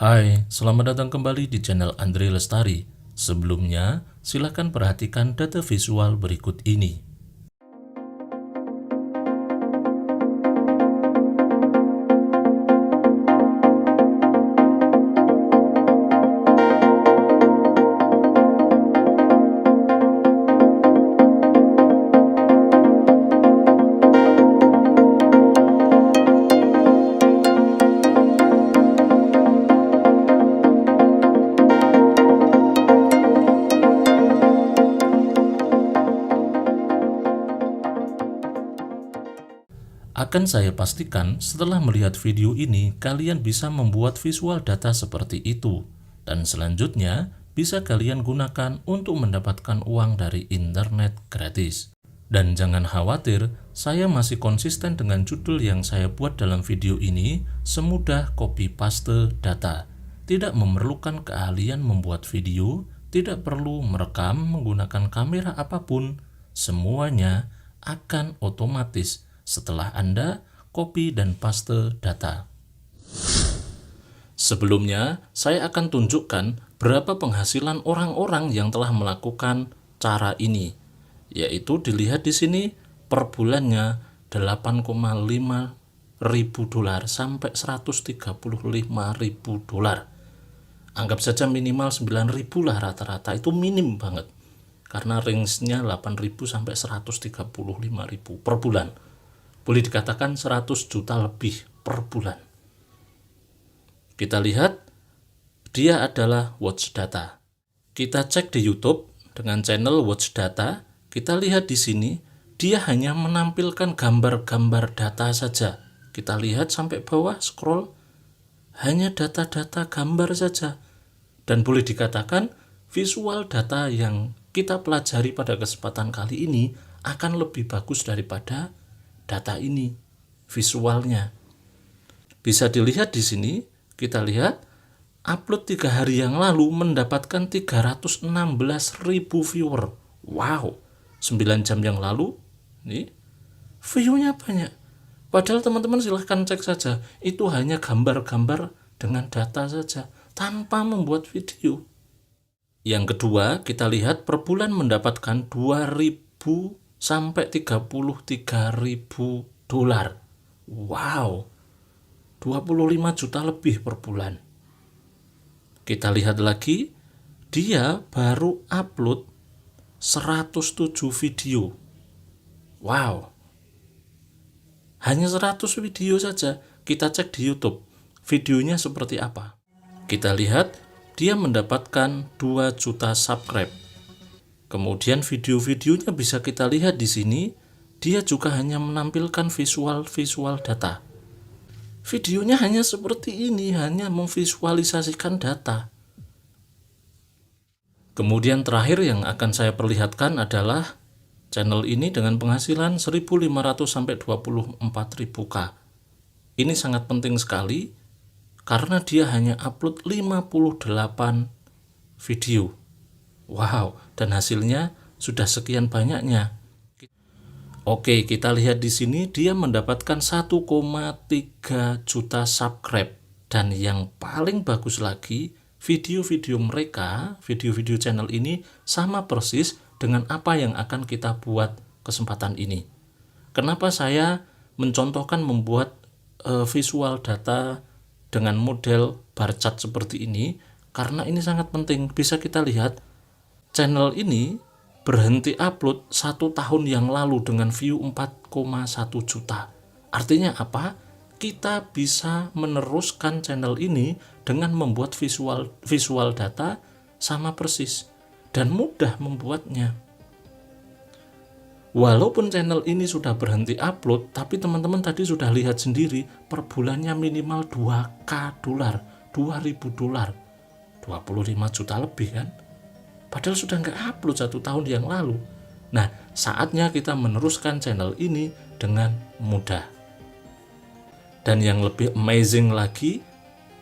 Hai, selamat datang kembali di channel Andre Lestari. Sebelumnya, silakan perhatikan data visual berikut ini. Akan saya pastikan setelah melihat video ini, kalian bisa membuat visual data seperti itu. Dan selanjutnya, bisa kalian gunakan untuk mendapatkan uang dari internet gratis. Dan jangan khawatir, saya masih konsisten dengan judul yang saya buat dalam video ini, semudah copy paste data. Tidak memerlukan keahlian membuat video, tidak perlu merekam menggunakan kamera apapun, semuanya akan otomatis setelah Anda copy dan paste data. Sebelumnya, saya akan tunjukkan berapa penghasilan orang-orang yang telah melakukan cara ini, yaitu dilihat di sini per bulannya 8,5 ribu dolar sampai 135 ribu dolar. Anggap saja minimal 9 ribu lah rata-rata, itu minim banget. Karena range-nya 8.000 sampai 135.000 per bulan. Boleh dikatakan 100 juta lebih per bulan. Kita lihat, dia adalah Watch Data. Kita cek di YouTube dengan channel Watch Data, kita lihat di sini, dia hanya menampilkan gambar-gambar data saja. Kita lihat sampai bawah, scroll, hanya data-data gambar saja. Dan boleh dikatakan, visual data yang kita pelajari pada kesempatan kali ini akan lebih bagus daripada data ini, visualnya. Bisa dilihat di sini, kita lihat upload 3 hari yang lalu mendapatkan 316 ribu viewer. Wow, 9 jam yang lalu, nih, view-nya banyak. Padahal teman-teman silahkan cek saja, itu hanya gambar-gambar dengan data saja, tanpa membuat video. Yang kedua, kita lihat per bulan mendapatkan 2.000 sampai 33 ribu dolar. Wow, 25 juta lebih per bulan. Kita lihat lagi, dia baru upload 107 video. Wow, hanya 100 video saja. Kita cek di YouTube, videonya seperti apa. Kita lihat, dia mendapatkan 2 juta subscribe. Kemudian video-videonya bisa kita lihat di sini, dia juga hanya menampilkan visual data. Videonya hanya seperti ini, hanya memvisualisasikan data. Kemudian terakhir yang akan saya perlihatkan adalah channel ini dengan penghasilan 1.500 sampai 24.000 K. Ini sangat penting sekali karena dia hanya upload 58 video. Wow, dan hasilnya sudah sekian banyaknya. Oke, kita lihat di sini dia mendapatkan 1,3 juta subscribe. Dan yang paling bagus lagi, video-video mereka, video-video channel ini sama persis dengan apa yang akan kita buat kesempatan ini. Kenapa saya mencontohkan membuat visual data dengan model bar chart seperti ini? Karena ini sangat penting, bisa kita lihat channel ini berhenti upload 1 tahun yang lalu dengan view 4,1 juta. Artinya apa? Kita bisa meneruskan channel ini dengan membuat visual data sama persis dan mudah membuatnya. Walaupun channel ini sudah berhenti upload, tapi teman-teman tadi sudah lihat sendiri per bulannya minimal 2k dolar, 2.000 dolar, 25 juta lebih kan? Padahal sudah nggak upload 1 tahun yang lalu. Nah, saatnya kita meneruskan channel ini dengan mudah. Dan yang lebih amazing lagi,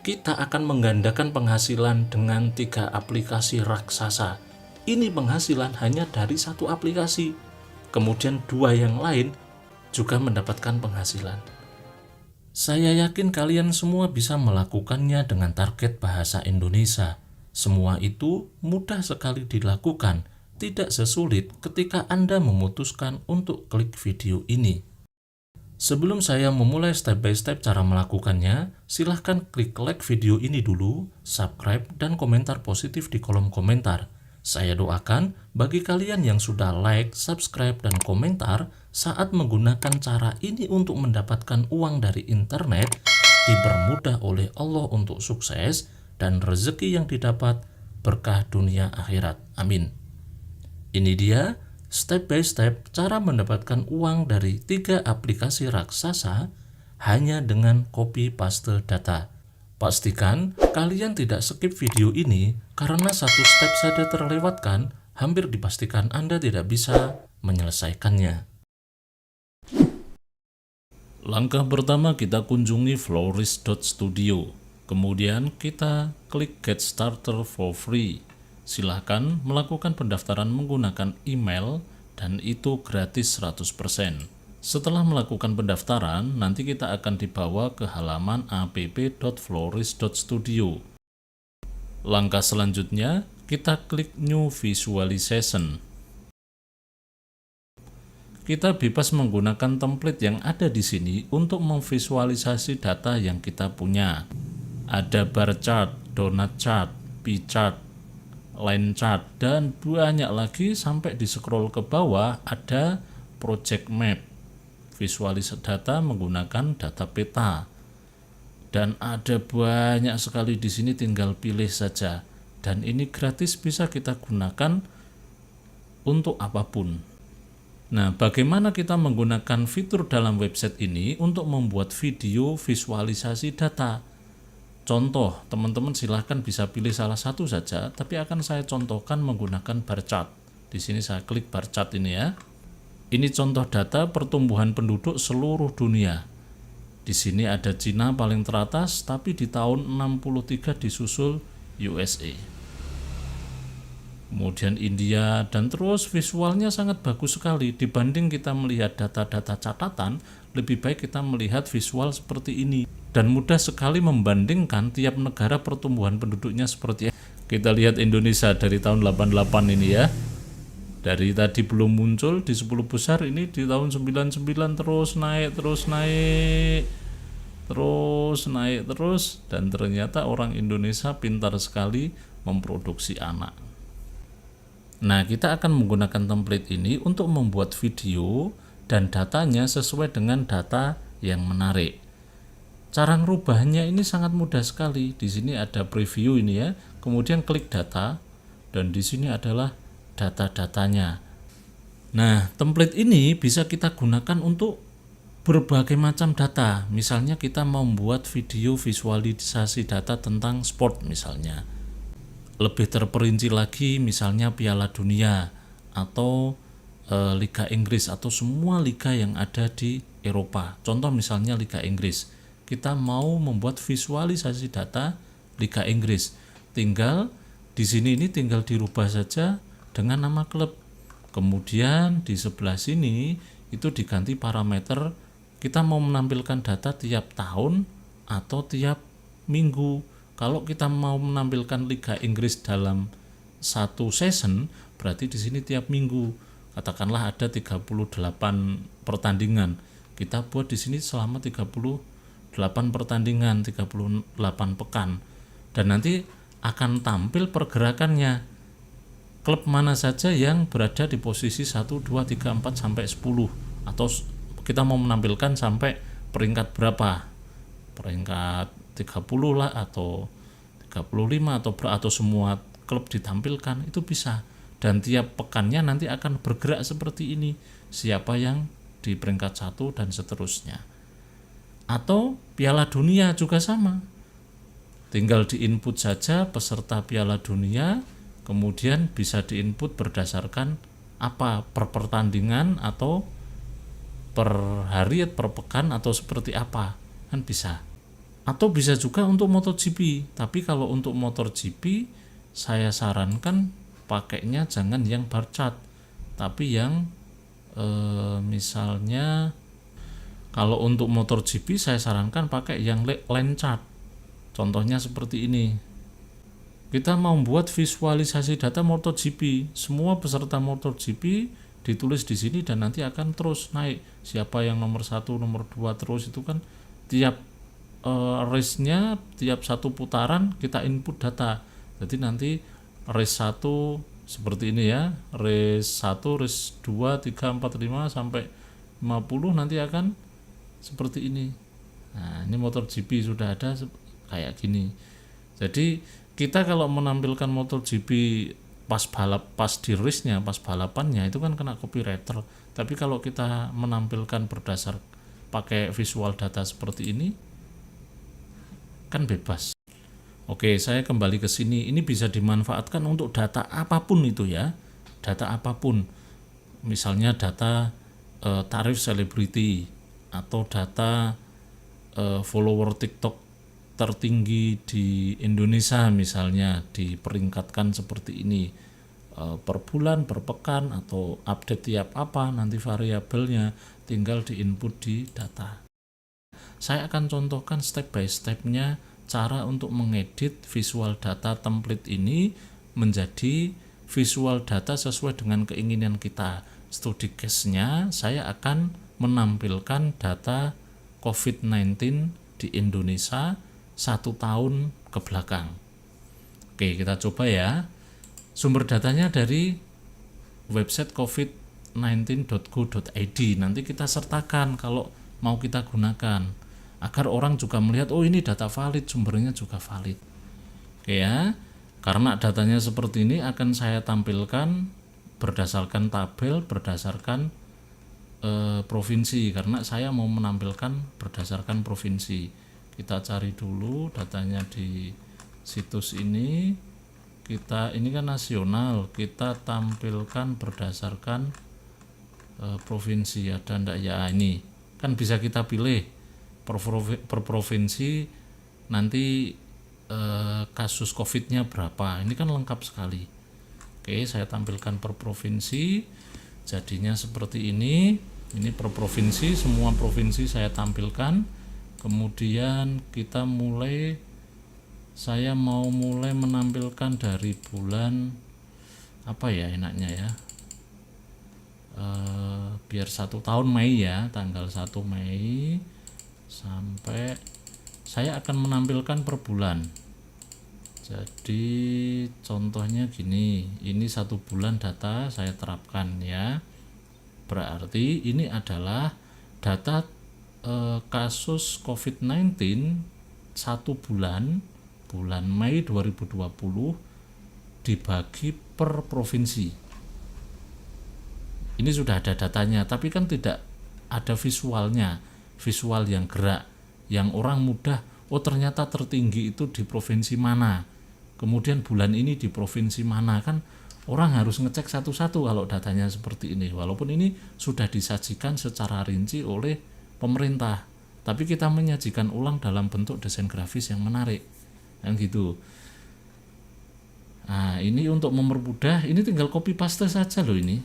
kita akan menggandakan penghasilan dengan 3 aplikasi raksasa. Ini penghasilan hanya dari 1 aplikasi. Kemudian 2 yang lain juga mendapatkan penghasilan. Saya yakin kalian semua bisa melakukannya dengan target bahasa Indonesia. Semua itu mudah sekali dilakukan, tidak sesulit ketika Anda memutuskan untuk klik video ini. Sebelum saya memulai step by step cara melakukannya, silahkan klik like video ini dulu, subscribe, dan komentar positif di kolom komentar. Saya doakan bagi kalian yang sudah like, subscribe, dan komentar saat menggunakan cara ini untuk mendapatkan uang dari internet, dipermudah oleh Allah untuk sukses dan rezeki yang didapat berkah dunia akhirat. Amin. Ini dia step by step cara mendapatkan uang dari 3 aplikasi raksasa hanya dengan copy paste data. Pastikan kalian tidak skip video ini karena satu step saja terlewatkan, hampir dipastikan Anda tidak bisa menyelesaikannya. Langkah pertama kita kunjungi florist.studio. Kemudian kita klik Get Started for Free. Silahkan melakukan pendaftaran menggunakan email dan itu gratis 100%. Setelah melakukan pendaftaran, nanti kita akan dibawa ke halaman app.florist.studio. Langkah selanjutnya, kita klik New Visualization. Kita bebas menggunakan template yang ada di sini untuk memvisualisasi data yang kita punya. Ada bar chart, donut chart, pie chart, line chart, dan banyak lagi sampai di scroll ke bawah ada project map. Visualisasi data menggunakan data peta. Dan ada banyak sekali di sini, tinggal pilih saja. Dan ini gratis, bisa kita gunakan untuk apapun. Nah, bagaimana kita menggunakan fitur dalam website ini untuk membuat video visualisasi data? Contoh, teman-teman silahkan bisa pilih salah satu saja, tapi akan saya contohkan menggunakan bar chart. Di sini saya klik bar chart ini ya. Ini contoh data pertumbuhan penduduk seluruh dunia. Di sini ada Cina paling teratas, tapi di tahun 63 disusul USA. Kemudian India, dan terus visualnya sangat bagus sekali. Dibanding kita melihat data-data catatan, lebih baik kita melihat visual seperti ini. Dan mudah sekali membandingkan tiap negara pertumbuhan penduduknya seperti apa. Kita lihat Indonesia dari tahun 88 ini ya. Dari tadi belum muncul di 10 besar, ini di tahun 99 terus naik, dan ternyata orang Indonesia pintar sekali memproduksi anak. Nah, kita akan menggunakan template ini untuk membuat video dan datanya sesuai dengan data yang menarik. Cara merubahnya ini sangat mudah sekali. Di sini ada preview ini ya, kemudian klik data, dan di sini adalah data-datanya. Nah, template ini bisa kita gunakan untuk berbagai macam data. Misalnya kita mau membuat video visualisasi data tentang sport misalnya. Lebih terperinci lagi misalnya Piala Dunia atau Liga Inggris atau semua liga yang ada di Eropa. Contoh misalnya Liga Inggris. Kita mau membuat visualisasi data Liga Inggris. Tinggal di sini ini tinggal dirubah saja dengan nama klub. Kemudian di sebelah sini itu diganti parameter, kita mau menampilkan data tiap tahun atau tiap minggu. Kalau kita mau menampilkan Liga Inggris dalam satu season, berarti di sini tiap minggu. Katakanlah ada 38 pertandingan. Kita buat di sini selama 38 pertandingan, 38 pekan. Dan nanti akan tampil pergerakannya. Klub mana saja yang berada di posisi 1, 2, 3, 4 sampai 10, atau kita mau menampilkan sampai peringkat berapa, peringkat 30 lah atau 35 atau semua klub ditampilkan, itu bisa. Dan tiap pekannya nanti akan bergerak seperti ini, siapa yang di peringkat 1 dan seterusnya. Atau Piala Dunia juga sama, tinggal diinput saja peserta Piala Dunia, kemudian bisa diinput berdasarkan apa, per pertandingan atau per hari, per pekan, atau seperti apa, kan bisa. Atau bisa juga untuk MotoGP, tapi kalau untuk MotoGP saya sarankan pakainya jangan yang bar chart, tapi yang misalnya Kalau untuk motor GP saya sarankan pakai yang line chart. Contohnya seperti ini. Kita mau buat visualisasi data MotoGP. Semua peserta MotoGP ditulis di sini dan nanti akan terus naik. Siapa yang nomor 1, nomor 2 terus itu kan tiap race-nya, tiap satu putaran kita input data. Jadi nanti race 1 seperti ini ya. Race 1, race 2, 3, 4, 5 sampai 50 nanti akan seperti ini. Nah, ini MotoGP sudah ada kayak gini. Jadi kita kalau menampilkan MotoGP pas di race-nya, pas balapannya itu kan kena copywriter. Tapi kalau kita menampilkan berdasar pakai visual data seperti ini kan bebas. Oke, saya kembali ke sini. Ini bisa dimanfaatkan untuk data apapun itu ya. Data apapun. Misalnya data tarif selebriti atau data follower TikTok tertinggi di Indonesia misalnya diperingkatkan seperti ini, per bulan, per pekan, atau update tiap apa, nanti variabelnya tinggal diinput di data. Saya akan contohkan step by stepnya cara untuk mengedit visual data template ini menjadi visual data sesuai dengan keinginan kita. Studi case-nya saya akan menampilkan data COVID-19 di Indonesia 1 tahun ke belakang. Oke, kita coba ya. Sumber datanya dari website covid19.go.id. Nanti kita sertakan kalau mau kita gunakan agar orang juga melihat oh ini data valid, sumbernya juga valid. Oke ya. Karena datanya seperti ini akan saya tampilkan berdasarkan tabel, berdasarkan provinsi, karena saya mau menampilkan berdasarkan provinsi. Kita cari dulu datanya di situs ini. Ini kan nasional, kita tampilkan berdasarkan provinsi. Ada ndak ya? Ini kan bisa kita pilih per provinsi nanti kasus COVID-nya berapa. Ini kan lengkap sekali. Oke, saya tampilkan per provinsi. Jadinya seperti ini. Ini per provinsi, semua provinsi saya tampilkan. Kemudian saya mau mulai menampilkan dari bulan apa ya enaknya ya, biar 1 tahun Mei ya, tanggal 1 Mei sampai saya akan menampilkan per bulan. Jadi contohnya gini, ini 1 bulan data saya terapkan ya, berarti ini adalah data kasus COVID-19 1 bulan Mei 2020 dibagi per provinsi. Ini sudah ada datanya, tapi kan tidak ada visualnya, visual yang gerak, yang orang mudah, oh ternyata tertinggi itu di provinsi mana, kemudian bulan ini di provinsi mana, kan orang harus ngecek satu-satu kalau datanya seperti ini. Walaupun ini sudah disajikan secara rinci oleh pemerintah, tapi kita menyajikan ulang dalam bentuk desain grafis yang menarik kan gitu. Nah, ini untuk mempermudah, ini tinggal copy paste saja loh ini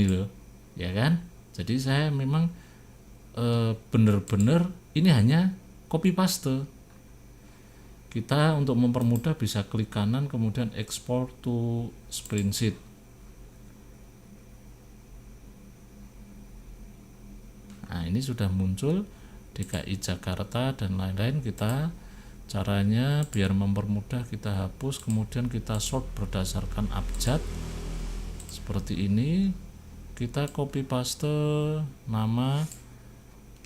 loh ya kan. Jadi saya memang benar-benar ini hanya copy paste. Kita untuk mempermudah bisa klik kanan kemudian export to spreadsheet. Nah, ini sudah muncul DKI Jakarta dan lain-lain. Kita caranya biar mempermudah, kita hapus kemudian kita sort berdasarkan abjad seperti ini. Kita copy paste nama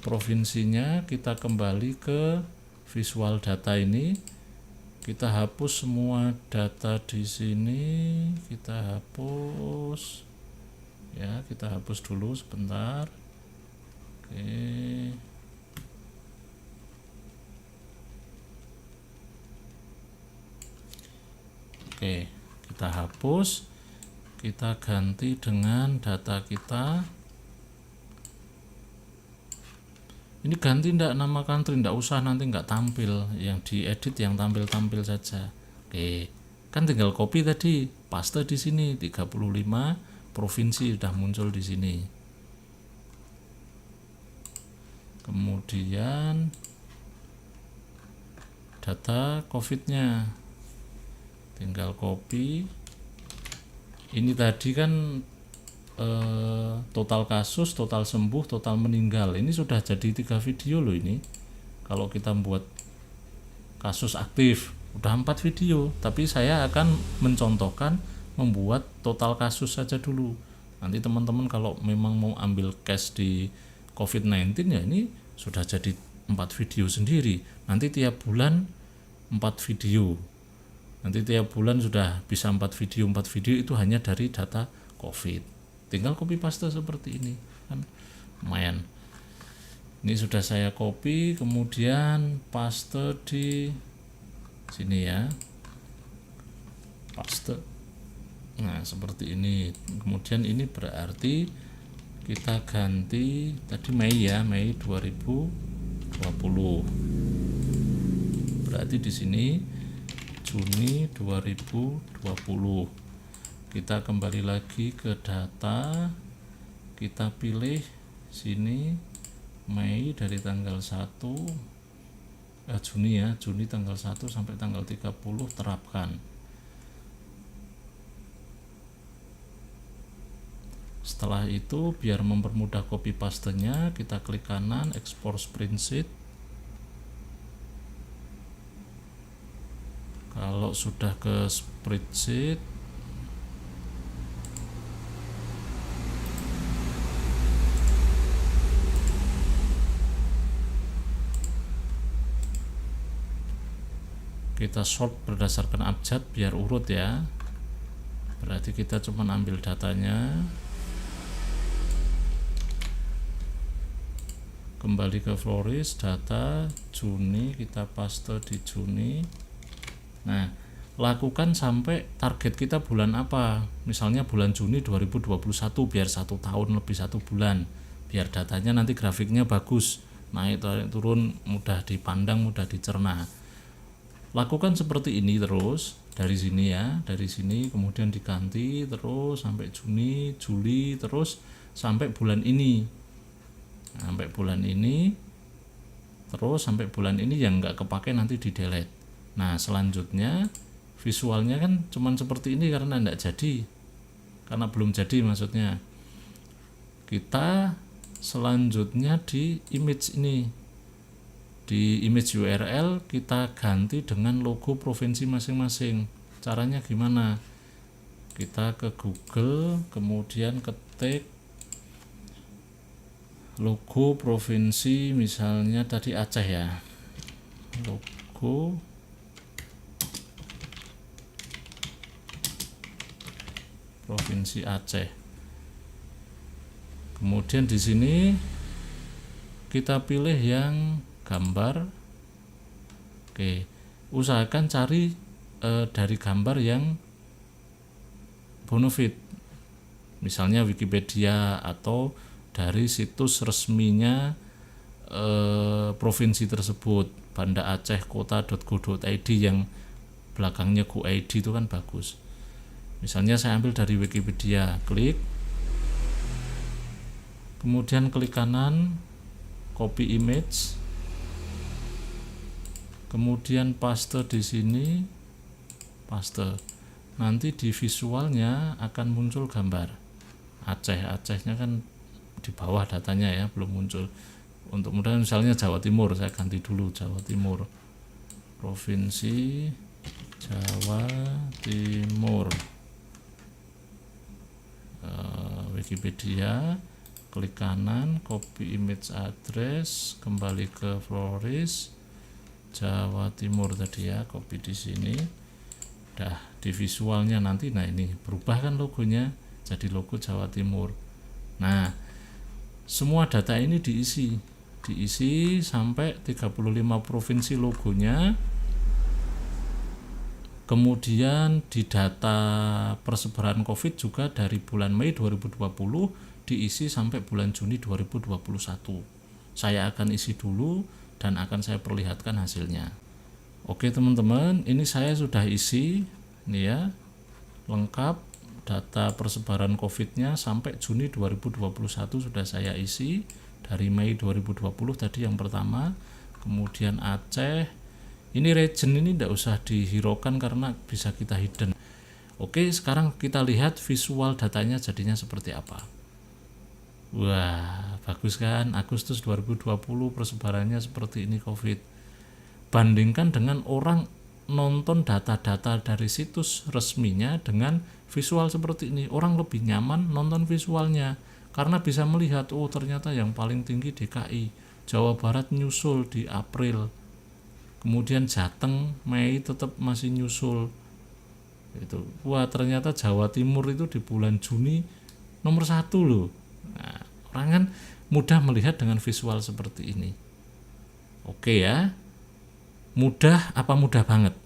provinsinya, kita kembali ke visual data ini, kita hapus semua data di sini, kita hapus ya, kita hapus dulu sebentar. Oke, kita hapus, kita ganti dengan data kita. Ini ganti ndak nama country, ndak usah, nanti nggak tampil, yang diedit yang tampil-tampil saja. Oke, kan tinggal copy tadi, paste di sini 35 provinsi sudah muncul di sini. kemudian data COVID-nya, tinggal copy. Ini tadi kan total kasus, total sembuh, total meninggal. Ini sudah jadi 3 video loh ini. Kalau kita buat kasus aktif udah 4 video, tapi saya akan mencontohkan membuat total kasus saja dulu. Nanti teman-teman kalau memang mau ambil case di COVID-19 ya ini sudah jadi 4 video sendiri. Nanti tiap bulan 4 video. Nanti tiap bulan sudah bisa 4 video itu hanya dari data COVID. Tinggal copy paste seperti ini kan lumayan. Ini sudah saya copy, kemudian paste di sini ya, paste. Nah seperti ini. Kemudian ini berarti kita ganti tadi Mei ya, Mei 2020. Berarti di sini Juni 2020. Kita kembali lagi ke data, kita pilih sini Mei dari tanggal 1 Juni ya, Juni tanggal 1 sampai tanggal 30 terapkan. Setelah itu biar mempermudah copy pastenya, kita klik kanan export spreadsheet. Kalau sudah ke spreadsheet, kita sort berdasarkan abjad biar urut ya. Berarti kita cuma ambil datanya, kembali ke Floris, data Juni, kita paste di Juni. Nah lakukan sampai target kita bulan apa, misalnya bulan Juni 2021 biar 1 tahun lebih 1 bulan, biar datanya nanti grafiknya bagus, naik turun mudah dipandang, mudah dicerna. Lakukan seperti ini terus dari sini ya, dari sini kemudian diganti terus sampai Juni, Juli, terus sampai bulan ini. Sampai bulan ini, terus sampai bulan ini yang nggak kepake nanti di delete. Nah selanjutnya visualnya kan cuman seperti ini karena enggak jadi, karena belum jadi maksudnya. Kita selanjutnya di image ini, di image URL kita ganti dengan logo provinsi masing-masing. Caranya gimana? Kita ke Google, kemudian ketik logo provinsi, misalnya tadi Aceh ya, logo provinsi Aceh. Kemudian di sini kita pilih yang gambar. Oke, usahakan cari dari gambar yang bonafide, misalnya Wikipedia atau dari situs resminya provinsi tersebut, Banda Aceh kota.go.id yang belakangnya go.id itu kan bagus. Misalnya saya ambil dari Wikipedia, klik, kemudian klik kanan, copy image, kemudian paste di sini, paste. Nanti di visualnya akan muncul gambar Aceh. Acehnya kan di bawah datanya ya, belum muncul. Untuk mudah misalnya Jawa Timur, saya ganti dulu Jawa Timur, provinsi Jawa Timur. Wikipedia, klik kanan, copy image address, kembali ke Floris, Jawa Timur tadi ya, copy di sini. Dah di visualnya nanti, nah ini berubah kan logonya jadi logo Jawa Timur. Nah semua data ini diisi sampai 35 provinsi logonya. Kemudian di data persebaran COVID juga dari bulan Mei 2020 diisi sampai bulan Juni 2021. Saya akan isi dulu dan akan saya perlihatkan hasilnya. Oke teman-teman, ini saya sudah isi ini ya, lengkap data persebaran COVID-nya sampai Juni 2021 sudah saya isi. dari Mei 2020 tadi yang pertama. Kemudian Aceh, ini region ini tidak usah dihiraukan karena bisa kita hidden. Oke, sekarang kita lihat visual datanya jadinya seperti apa. Wah, bagus kan? Agustus 2020 persebarannya seperti ini COVID. Bandingkan dengan orang nonton data-data dari situs resminya dengan visual seperti ini. Orang lebih nyaman nonton visualnya karena bisa melihat, oh ternyata yang paling tinggi DKI, Jawa Barat nyusul di April, kemudian Jateng Mei tetap masih nyusul. Itu, wah ternyata Jawa Timur itu di bulan Juni nomor 1 loh. Nah, orang kan mudah melihat dengan visual seperti ini. Oke ya, mudah apa mudah banget?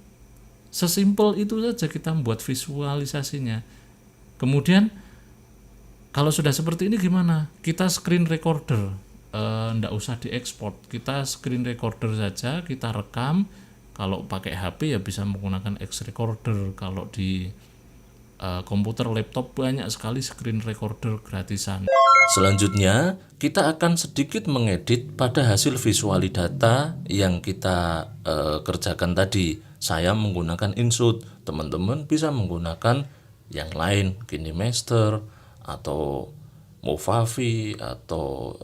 Sesimpel itu saja kita membuat visualisasinya. Kemudian kalau sudah seperti ini gimana? Kita screen recorder, ndak usah diekspor, kita screen recorder saja, kita rekam. Kalau pakai HP ya bisa menggunakan X recorder. Kalau di komputer laptop banyak sekali screen recorder gratisan. Selanjutnya kita akan sedikit mengedit pada hasil visualidata yang kita kerjakan tadi. Saya menggunakan InShot, teman-teman bisa menggunakan yang lain, KineMaster atau Movavi atau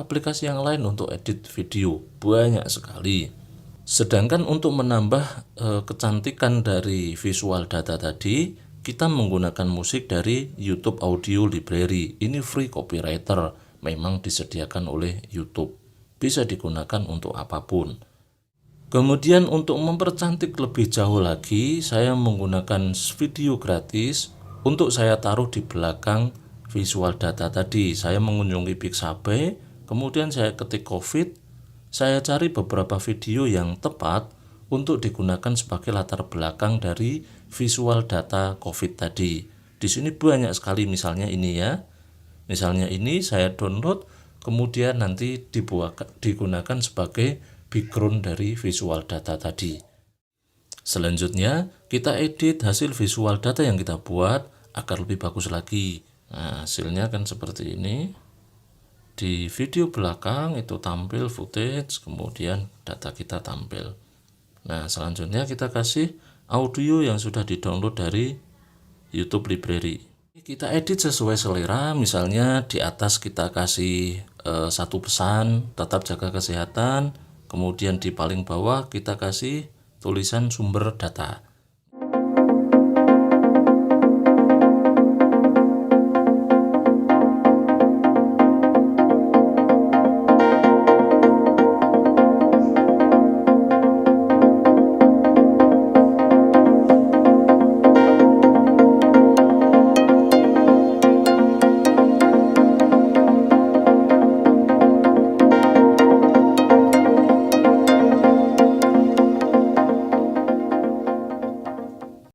aplikasi yang lain untuk edit video, banyak sekali. Sedangkan untuk menambah kecantikan dari visual data tadi, kita menggunakan musik dari YouTube Audio Library. Ini free copywriter, memang disediakan oleh YouTube. Bisa digunakan untuk apapun. Kemudian untuk mempercantik lebih jauh lagi, saya menggunakan video gratis untuk saya taruh di belakang visual data tadi. Saya mengunjungi Pixabay, kemudian saya ketik COVID, saya cari beberapa video yang tepat untuk digunakan sebagai latar belakang dari visual data COVID tadi. Di sini banyak sekali, misalnya ini ya. Misalnya ini saya download, kemudian nanti digunakan sebagai background dari visual data tadi. Selanjutnya, kita edit hasil visual data yang kita buat agar lebih bagus lagi. Nah, hasilnya kan seperti ini. Di video belakang itu tampil footage, kemudian data kita tampil. Nah, selanjutnya kita kasih audio yang sudah di-download dari YouTube Library. Kita edit sesuai selera, misalnya di atas kita kasih satu pesan, tetap jaga kesehatan, kemudian di paling bawah kita kasih tulisan sumber data.